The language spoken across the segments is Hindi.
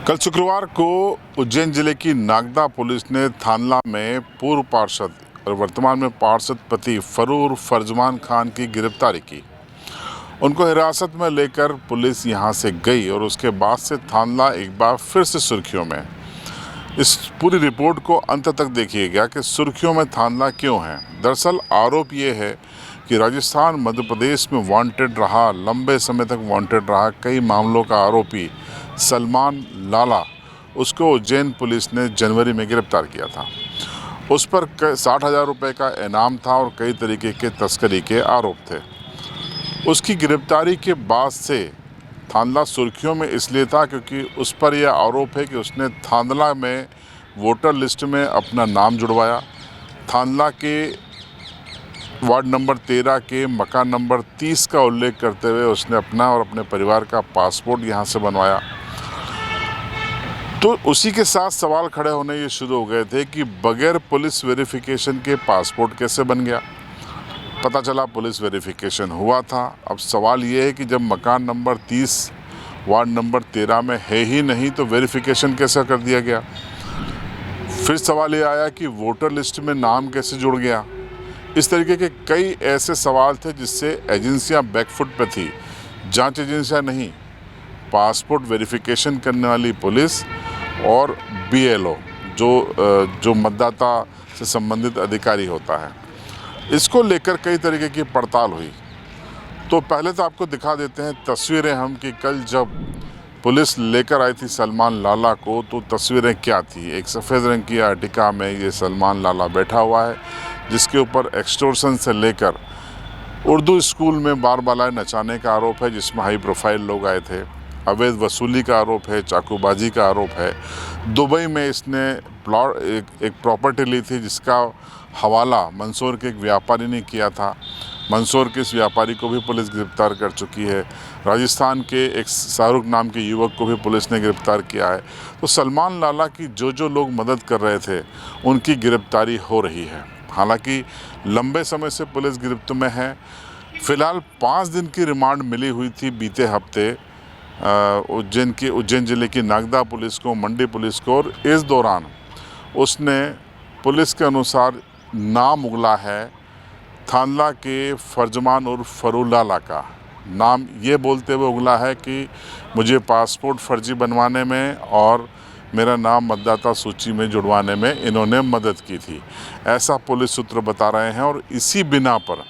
कल शुक्रवार को उज्जैन जिले की नागदा पुलिस ने थानला में पूर्व पार्षद और वर्तमान में पार्षद पति फरूर फरजमान खान की गिरफ्तारी की। उनको हिरासत में लेकर पुलिस यहां से गई और उसके बाद से थानला एक बार फिर से सुर्खियों में। इस पूरी रिपोर्ट को अंत तक देखिएगा कि सुर्खियों में थानला क्यों है। दरअसल आरोप ये है कि राजस्थान मध्य प्रदेश में वांटेड रहा, लंबे समय तक वांटेड रहा, कई मामलों का आरोपी सलमान लाला, उसको उज्जैन पुलिस ने जनवरी में गिरफ्तार किया था। उस पर 60,000 रुपये का इनाम था और कई तरीके के तस्करी के आरोप थे। उसकी गिरफ्तारी के बाद से थानला सुर्खियों में इसलिए था क्योंकि उस पर यह आरोप है कि उसने थानला में वोटर लिस्ट में अपना नाम जुड़वाया। थानला के वार्ड नंबर 13 के मकान नंबर 30 का उल्लेख करते हुए उसने अपना और अपने परिवार का पासपोर्ट यहाँ से बनवाया। तो उसी के साथ सवाल खड़े होने ये शुरू हो गए थे कि बगैर पुलिस वेरिफिकेशन के पासपोर्ट कैसे बन गया। पता चला पुलिस वेरिफिकेशन हुआ था। अब सवाल ये है कि जब मकान नंबर 30 वार्ड नंबर 13 में है ही नहीं तो वेरिफिकेशन कैसे कर दिया गया। फिर सवाल ये आया कि वोटर लिस्ट में नाम कैसे जुड़ गया। इस तरीके के कई ऐसे सवाल थे जिससे एजेंसियां बैकफुट पे थी। जांच एजेंसियां नहीं, पासपोर्ट वेरिफिकेशन करने वाली पुलिस और बीएलओ जो मतदाता से संबंधित अधिकारी होता है, इसको लेकर कई तरीके की पड़ताल हुई। तो पहले तो आपको दिखा देते हैं तस्वीरें हम कि कल जब पुलिस लेकर आई थी सलमान लाला को तो तस्वीरें क्या थी। एक सफ़ेद रंग की अर्टिका में ये सलमान लाला बैठा हुआ है जिसके ऊपर एक्सटॉर्शन से लेकर उर्दू स्कूल में बार बालाएं नचाने का आरोप है जिसमें हाई प्रोफाइल लोग आए थे। अवैध वसूली का आरोप है, चाकूबाजी का आरोप है। दुबई में इसने एक प्रॉपर्टी ली थी जिसका हवाला मंदसौर के एक व्यापारी ने किया था। मंदसौर के इस व्यापारी को भी पुलिस गिरफ्तार कर चुकी है। राजस्थान के एक शाहरुख नाम के युवक को भी पुलिस ने गिरफ्तार किया है। तो सलमान लाला की जो लोग मदद कर रहे थे उनकी गिरफ्तारी हो रही है। हालांकि लंबे समय से पुलिस गिरफ्त में है। फिलहाल 5 दिन की रिमांड मिली हुई थी बीते हफ्ते उज्जैन जिले की नागदा पुलिस को, मंडी पुलिस को, और इस दौरान उसने पुलिस के अनुसार नाम उगला है थानला के फरजमान और फरूर लाला का। नाम ये बोलते हुए उगला है कि मुझे पासपोर्ट फर्जी बनवाने में और मेरा नाम मतदाता सूची में जुड़वाने में इन्होंने मदद की थी, ऐसा पुलिस सूत्र बता रहे हैं। और इसी बिना पर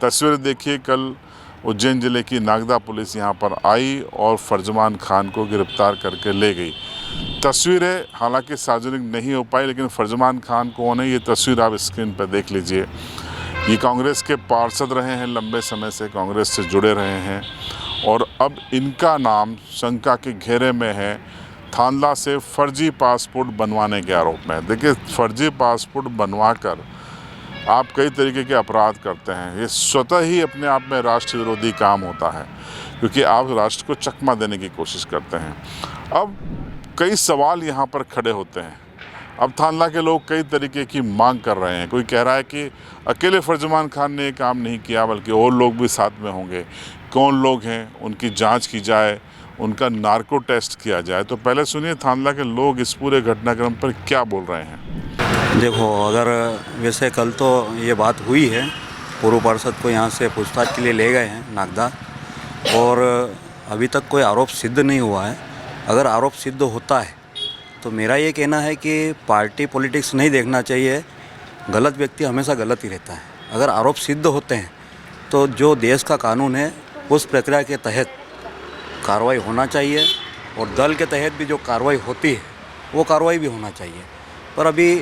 तस्वीर देखिए, कल उज्जैन जिले की नागदा पुलिस यहां पर आई और फरजमान खान को गिरफ्तार करके ले गई। तस्वीरें हालांकि सार्वजनिक नहीं हो पाई, लेकिन फरजमान खान कौन है ये तस्वीर आप स्क्रीन पर देख लीजिए। ये कांग्रेस के पार्षद रहे हैं, लंबे समय से कांग्रेस से जुड़े रहे हैं और अब इनका नाम शंका के घेरे में है थानला से फर्जी पासपोर्ट बनवाने के आरोप में। देखिए, फर्जी पासपोर्ट बनवाकर आप कई तरीके के अपराध करते हैं। ये स्वतः ही अपने आप में राष्ट्र विरोधी काम होता है क्योंकि आप राष्ट्र को चकमा देने की कोशिश करते हैं। अब कई सवाल यहाँ पर खड़े होते हैं। अब थानला के लोग कई तरीके की मांग कर रहे हैं। कोई कह रहा है कि अकेले फरजमान खान ने ये काम नहीं किया बल्कि और लोग भी साथ में होंगे। कौन लोग हैं उनकी जांच की जाए, उनका नार्को टेस्ट किया जाए। तो पहले सुनिए थानला के लोग इस पूरे घटनाक्रम पर क्या बोल रहे हैं। देखो, अगर वैसे कल तो ये बात हुई है, पूर्व पार्षद को यहाँ से पूछताछ के लिए ले गए हैं नागदा और अभी तक कोई आरोप सिद्ध नहीं हुआ है। अगर आरोप सिद्ध होता है तो मेरा ये कहना है कि पार्टी पॉलिटिक्स नहीं देखना चाहिए। गलत व्यक्ति हमेशा गलत ही रहता है। अगर आरोप सिद्ध होते हैं तो जो देश का कानून है उस प्रक्रिया के तहत कार्रवाई होना चाहिए और दल के तहत भी जो कार्रवाई होती है वो कार्रवाई भी होना चाहिए। पर अभी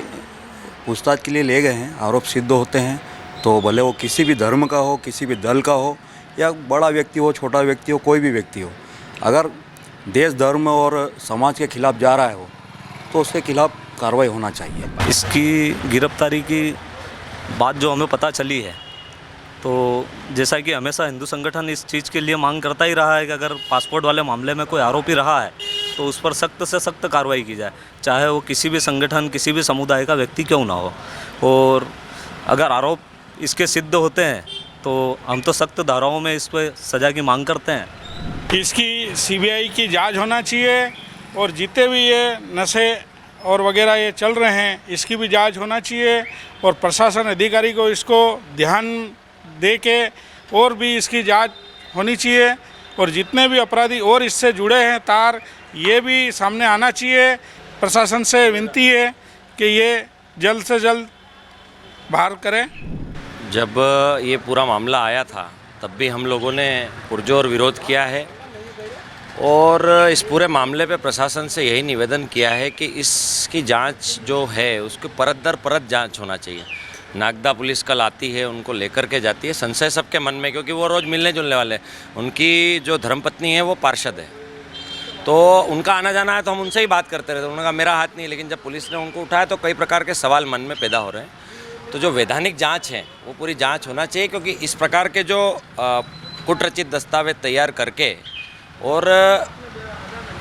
पूछताछ के लिए ले गए हैं। आरोप सिद्ध होते हैं तो भले वो किसी भी धर्म का हो, किसी भी दल का हो, या बड़ा व्यक्ति हो, छोटा व्यक्ति हो, कोई भी व्यक्ति हो, अगर देश, धर्म और समाज के खिलाफ जा रहा है वो, तो उसके खिलाफ कार्रवाई होना चाहिए। इसकी गिरफ्तारी की बात जो हमें पता चली है, तो जैसा कि हमेशा हिंदू संगठन इस चीज़ के लिए मांग करता ही रहा है कि अगर पासपोर्ट वाले मामले में कोई आरोपी रहा है तो उस पर सख्त से सख्त कार्रवाई की जाए, चाहे वो किसी भी संगठन, किसी भी समुदाय का व्यक्ति क्यों ना हो। और अगर आरोप इसके सिद्ध होते हैं तो हम तो सख्त धाराओं में इस पर सज़ा की मांग करते हैं। इसकी सीबीआई की जांच होना चाहिए और जितने भी ये नशे और वगैरह ये चल रहे हैं इसकी भी जांच होना चाहिए और प्रशासन अधिकारी को इसको ध्यान दे के और भी इसकी जांच होनी चाहिए और जितने भी अपराधी और इससे जुड़े हैं तार ये भी सामने आना चाहिए। प्रशासन से विनती है कि ये जल्द से जल्द बाहर करें। जब ये पूरा मामला आया था तब भी हम लोगों ने पुरजोर विरोध किया है और इस पूरे मामले पे प्रशासन से यही निवेदन किया है कि इसकी जांच जो है उसकी परत दर परत जांच होना चाहिए। नागदा पुलिस कल आती है, उनको लेकर के जाती है, संशय सबके मन में क्योंकि वो रोज़ मिलने जुलने वाले। उनकी जो धर्मपत्नी है वो पार्षद है, तो उनका आना जाना है तो हम उनसे ही बात करते रहते। उन्होंने कहा मेरा हाथ नहीं, लेकिन जब पुलिस ने उनको उठाया तो कई प्रकार के सवाल मन में पैदा हो रहे हैं। तो जो वैधानिक जांच है वो पूरी जांच होना चाहिए क्योंकि इस प्रकार के जो कुटरचित दस्तावेज तैयार करके और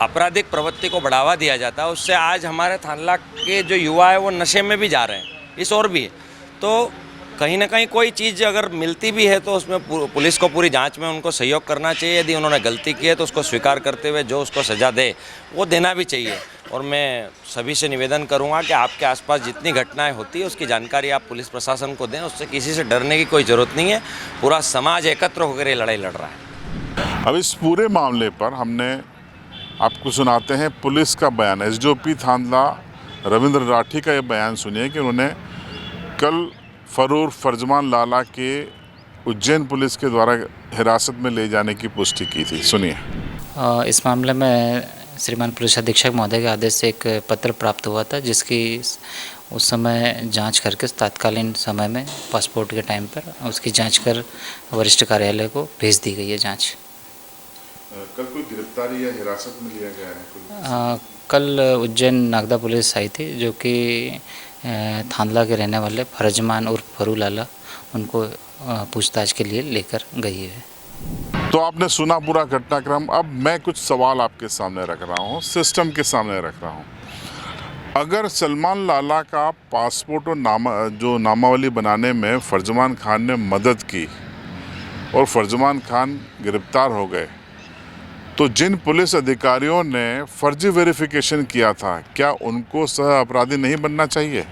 आपराधिक प्रवृत्ति को बढ़ावा दिया जाता है, उससे आज हमारे थानला के जो युवा है वो नशे में भी जा रहे हैं, इस और भी है। तो कहीं ना कहीं कोई चीज़ अगर मिलती भी है तो उसमें पुलिस को पूरी जांच में उनको सहयोग करना चाहिए। यदि उन्होंने गलती की है तो उसको स्वीकार करते हुए जो उसको सज़ा दे वो देना भी चाहिए। और मैं सभी से निवेदन करूंगा कि आपके आसपास जितनी घटनाएं होती है उसकी जानकारी आप पुलिस प्रशासन को दें। उससे किसी से डरने की कोई ज़रूरत नहीं है। पूरा समाज एकत्र होकर ये लड़ाई लड़ रहा है। अब इस पूरे मामले पर हमने आपको सुनाते हैं पुलिस का बयान। एसडीओपी थांदला रविंद्र राठी का ये बयान सुनिए कि उन्होंने कल फरूर फरजमान लाला के उज्जैन पुलिस के द्वारा हिरासत में ले जाने की पुष्टि की थी। सुनिए। इस मामले में श्रीमान पुलिस अधीक्षक महोदय के आदेश से एक पत्र प्राप्त हुआ था जिसकी उस समय जांच करके तात्कालीन समय में पासपोर्ट के टाइम पर उसकी जांच कर वरिष्ठ कार्यालय को भेज दी गई है जांच। कल कोई गिरफ्तारी या हिरासत में लिया गया है? कल उज्जैन नागदा पुलिस आई थी जो कि थांदला के रहने वाले फरजमान उर्फ फरू लाला उनको पूछताछ के लिए लेकर गई है। तो आपने सुना पूरा घटनाक्रम। अब मैं कुछ सवाल आपके सामने रख रहा हूँ, सिस्टम के सामने रख रहा हूँ। अगर सलमान लाला का पासपोर्ट और जो नामावली बनाने में फरजमान खान ने मदद की और फरजमान खान गिरफ्तार हो गए, तो जिन पुलिस अधिकारियों ने फर्जी वेरिफिकेशन किया था क्या उनको सह अपराधी नहीं बनना चाहिए?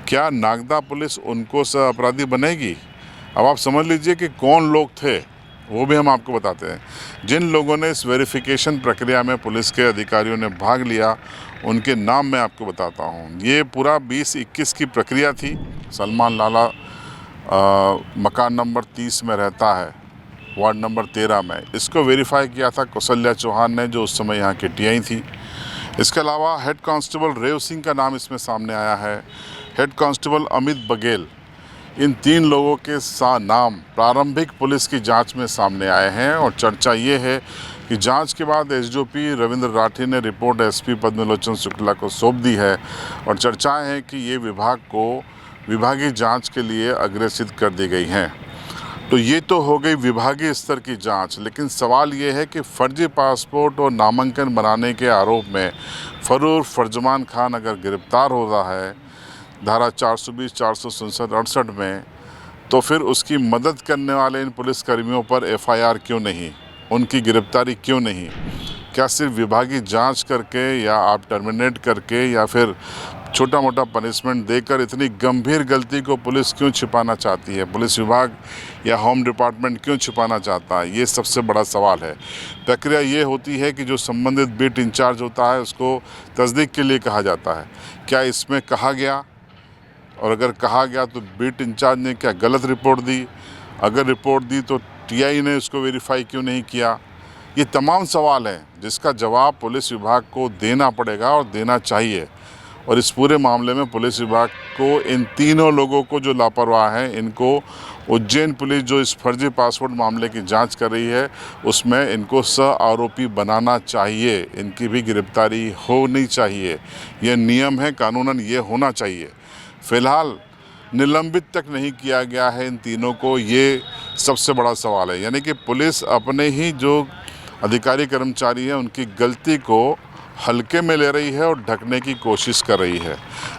क्या नागदा पुलिस उनको सह अपराधी बनेगी? अब आप समझ लीजिए कि कौन लोग थे, वो भी हम आपको बताते हैं। जिन लोगों ने इस वेरिफिकेशन प्रक्रिया में पुलिस के अधिकारियों ने भाग लिया उनके नाम मैं आपको बताता हूँ। ये पूरा 20-21 की प्रक्रिया थी। सलमान लाला मकान नंबर 30 में रहता है, वार्ड नंबर 13 में। इसको वेरीफाई किया था कौशल्या चौहान ने, जो उस समय यहाँ की टीआई थी। इसके अलावा हेड कांस्टेबल रेव सिंह का नाम इसमें सामने आया है, हेड कांस्टेबल अमित बघेल। इन 3 लोगों के नाम प्रारंभिक पुलिस की जांच में सामने आए हैं और चर्चा ये है कि जांच के बाद एसडीओपी रविंद्र राठी ने रिपोर्ट एसपी पद्मलोचन शुक्ला को सौंप दी है और चर्चाएं हैं कि ये विभाग को विभागीय जांच के लिए अग्रेसित कर दी गई हैं। तो ये तो हो गई विभागीय स्तर की जांच, लेकिन सवाल ये है कि फर्जी पासपोर्ट और नामांकन बनाने के आरोप में फरूर फरजमान खान अगर गिरफ्तार हो रहा है धारा 420, 467, 68 में, तो फिर उसकी मदद करने वाले इन पुलिसकर्मियों पर एफआईआर क्यों नहीं, उनकी गिरफ्तारी क्यों नहीं? क्या सिर्फ विभागीय जांच करके या आप टर्मिनेट करके या फिर छोटा मोटा पनिशमेंट देकर इतनी गंभीर गलती को पुलिस क्यों छिपाना चाहती है? पुलिस विभाग या होम डिपार्टमेंट क्यों छिपाना चाहता है? ये सबसे बड़ा सवाल है। प्रक्रिया ये होती है कि जो संबंधित बीट इंचार्ज होता है उसको तस्दीक के लिए कहा जाता है। क्या इसमें कहा गया? और अगर कहा गया तो बीट इंचार्ज ने क्या गलत रिपोर्ट दी? अगर रिपोर्ट दी तो टीआई ने उसको वेरीफाई क्यों नहीं किया? ये तमाम सवाल हैं जिसका जवाब पुलिस विभाग को देना पड़ेगा और देना चाहिए। और इस पूरे मामले में पुलिस विभाग को इन तीनों लोगों को जो लापरवाह हैं, इनको उज्जैन पुलिस जो इस फर्जी पासपोर्ट मामले की जांच कर रही है उसमें इनको सह आरोपी बनाना चाहिए। इनकी भी गिरफ्तारी होनी चाहिए। यह नियम है, कानूनन ये होना चाहिए। फ़िलहाल निलंबित तक नहीं किया गया है इन तीनों को, ये सबसे बड़ा सवाल है। यानी कि पुलिस अपने ही जो अधिकारी कर्मचारी हैं उनकी गलती को हल्के में ले रही है और ढकने की कोशिश कर रही है।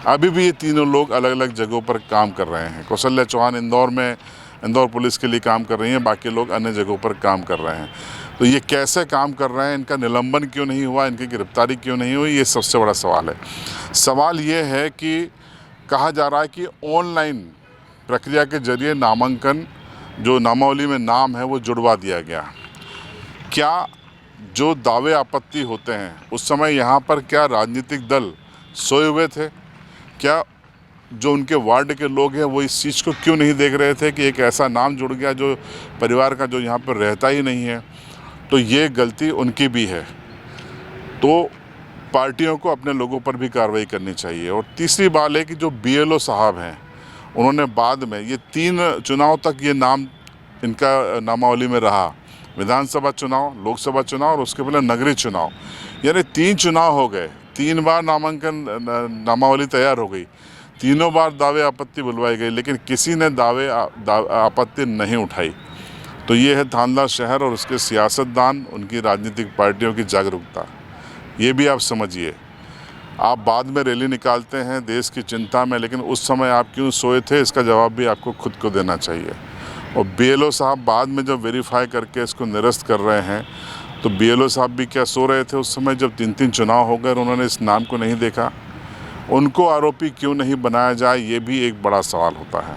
अभी भी ये तीनों लोग अलग अलग जगहों पर काम कर रहे हैं। कौशल्या चौहान इंदौर पुलिस के लिए काम कर रही हैं, बाकी लोग अन्य जगहों पर काम कर रहे हैं। तो ये कैसे काम कर रहे हैं, इनका निलंबन क्यों नहीं हुआ, इनकी गिरफ्तारी क्यों नहीं हुई, ये सबसे बड़ा सवाल है। सवाल ये है कि कहा जा रहा है कि ऑनलाइन प्रक्रिया के जरिए नामांकन, जो नामावली में नाम है वो जुड़वा दिया गया। क्या जो दावे आपत्ति होते हैं उस समय यहाँ पर क्या राजनीतिक दल सोए हुए थे? क्या जो उनके वार्ड के लोग हैं वो इस चीज़ को क्यों नहीं देख रहे थे कि एक ऐसा नाम जुड़ गया जो परिवार का जो यहाँ पर रहता ही नहीं है? तो ये गलती उनकी भी है। तो पार्टियों को अपने लोगों पर भी कार्रवाई करनी चाहिए। और तीसरी बात है कि जो BLO साहब हैं, उन्होंने बाद में ये 3 चुनाव तक ये नाम इनका नामावली में रहा, विधानसभा चुनाव, लोकसभा चुनाव और उसके पहले नगरीय चुनाव, यानी 3 चुनाव हो गए, 3 बार नामावली तैयार हो गई, तीनों बार दावे आपत्ति बुलवाई गई, लेकिन किसी ने दावे आपत्ति नहीं उठाई। तो ये है थांदला शहर और उसके सियासतदान, उनकी राजनीतिक पार्टियों की जागरूकता। ये भी आप समझिए। आप बाद में रैली निकालते हैं देश की चिंता में, लेकिन उस समय आप क्यों सोए थे, इसका जवाब भी आपको खुद को देना चाहिए। और BLO साहब बाद में जब वेरीफाई करके इसको निरस्त कर रहे हैं, तो BLO साहब भी क्या सो रहे थे उस समय जब 3-3 चुनाव हो गए और उन्होंने इस नाम को नहीं देखा? उनको आरोपी क्यों नहीं बनाया जाए, ये भी एक बड़ा सवाल होता है।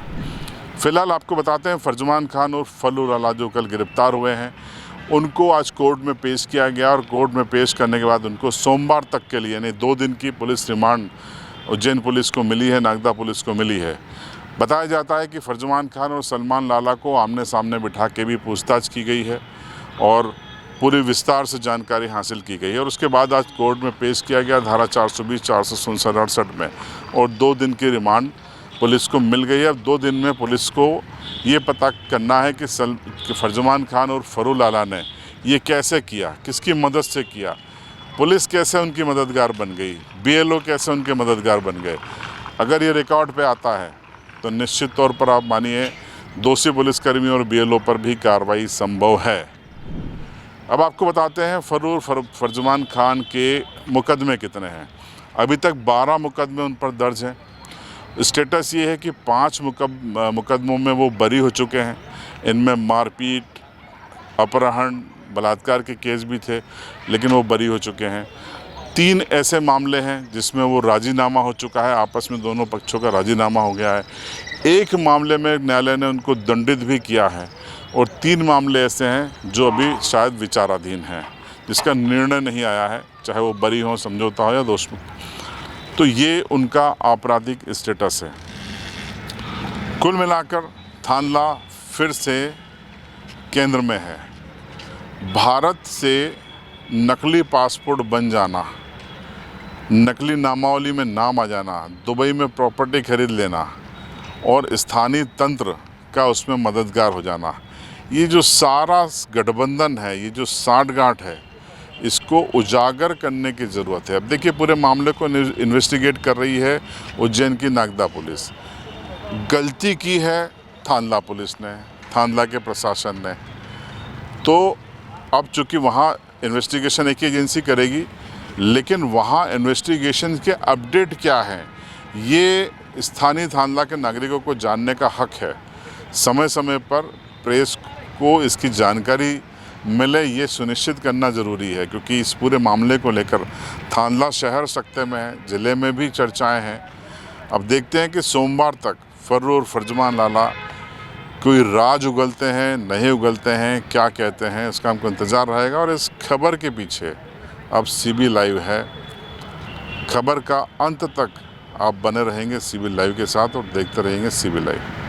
फिलहाल आपको बताते हैं फरजमान खान और फल्लू लाला जो कल गिरफ्तार हुए हैं, उनको आज कोर्ट में पेश किया गया और कोर्ट में पेश करने के बाद उनको सोमवार तक के लिए यानी 2 दिन की पुलिस रिमांड उज्जैन पुलिस को मिली है, नागदा पुलिस को मिली है। बताया जाता है कि फरजमान खान और सलमान लाला को आमने सामने बिठा के भी पूछताछ की गई है और पूरी विस्तार से जानकारी हासिल की गई है और उसके बाद आज कोर्ट में पेश किया गया धारा 420, 467, 68 में, और 2 दिन की रिमांड पुलिस को मिल गई है। अब 2 दिन में पुलिस को ये पता करना है कि फरजमान खान और फरू लाला ने ये कैसे किया, किसकी मदद से किया, पुलिस कैसे उनकी मददगार बन गई, BLO कैसे उनके मददगार बन गए। अगर ये रिकॉर्ड पे आता है तो निश्चित तौर पर आप मानिए दोषी पुलिसकर्मी और BLO पर भी कार्रवाई संभव है। अब आपको बताते हैं फरजमान खान के मुकदमे कितने हैं। अभी तक 12 मुकदमे उन पर दर्ज हैं। स्टेटस ये है कि 5 मुकदमों में वो बरी हो चुके हैं। इनमें मारपीट, अपहरण, बलात्कार के केस भी थे, लेकिन वो बरी हो चुके हैं। 3 ऐसे मामले हैं जिसमें वो राजीनामा हो चुका है, आपस में दोनों पक्षों का राजीनामा हो गया है। 1 मामले में न्यायालय ने उनको दंडित भी किया है और 3 मामले ऐसे हैं जो अभी शायद विचाराधीन हैं, जिसका निर्णय नहीं आया है, चाहे वो बरी हो, समझौता हो या दोषमुक्त। तो ये उनका आपराधिक स्टेटस है। कुल मिलाकर थांदला फिर से केंद्र में है। भारत से नकली पासपोर्ट बन जाना, नकली नामावली में नाम आ जाना, दुबई में प्रॉपर्टी खरीद लेना और स्थानीय तंत्र का उसमें मददगार हो जाना, ये जो सारा गठबंधन है, ये जो साठगांठ है, इसको उजागर करने की ज़रूरत है। अब देखिए पूरे मामले को इन्वेस्टिगेट कर रही है उज्जैन की नागदा पुलिस। गलती की है थांदला पुलिस ने, थांदला के प्रशासन ने। तो अब चूँकि वहाँ इन्वेस्टिगेशन एक ही एजेंसी करेगी, लेकिन वहाँ इन्वेस्टिगेशन के अपडेट क्या हैं, ये स्थानीय थांदला के नागरिकों को जानने का हक है। समय समय पर प्रेस को इसकी जानकारी मिले, ये सुनिश्चित करना ज़रूरी है, क्योंकि इस पूरे मामले को लेकर थांदला शहर सख्ते में है, ज़िले में भी चर्चाएं हैं। अब देखते हैं कि सोमवार तक फर्रू और फरजमान लाला कोई राज उगलते हैं, नहीं उगलते हैं, क्या कहते हैं, इसका हमको इंतज़ार रहेगा। और इस खबर के पीछे अब CB लाइव है। खबर का अंत तक आप बने रहेंगे CB लाइव के साथ और देखते रहेंगे CB लाइव।